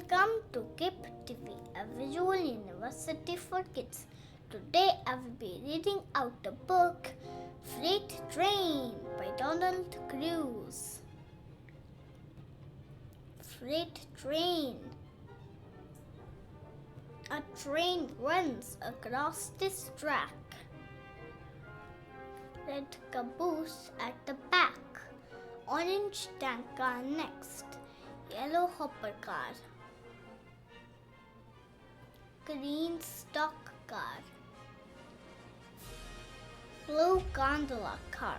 Welcome to KipTV, a visual university for kids. Today I will be reading out the book Freight Train by Donaldcrews. Freight Train. A train runs across this track. Red caboose at the back. Orange tank car next. Yellow hopper car. Green stock car. Blue gondola car.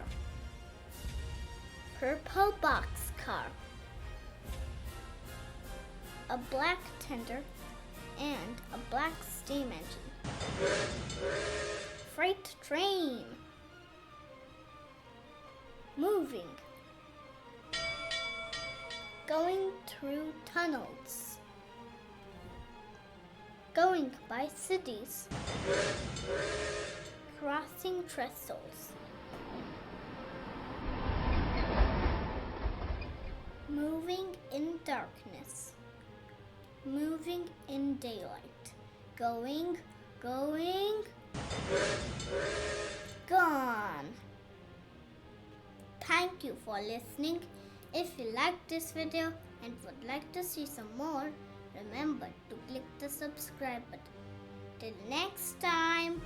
Purple box car. A black tender and a black steam engine. Freight train. Moving. Going through tunnels. Going by cities. Crossing trestles. Moving in darkness. Moving in daylight. Going, gone. Thank you for listening. If you liked this video and would like to see some more, remember to click the subscribe button. Till next time.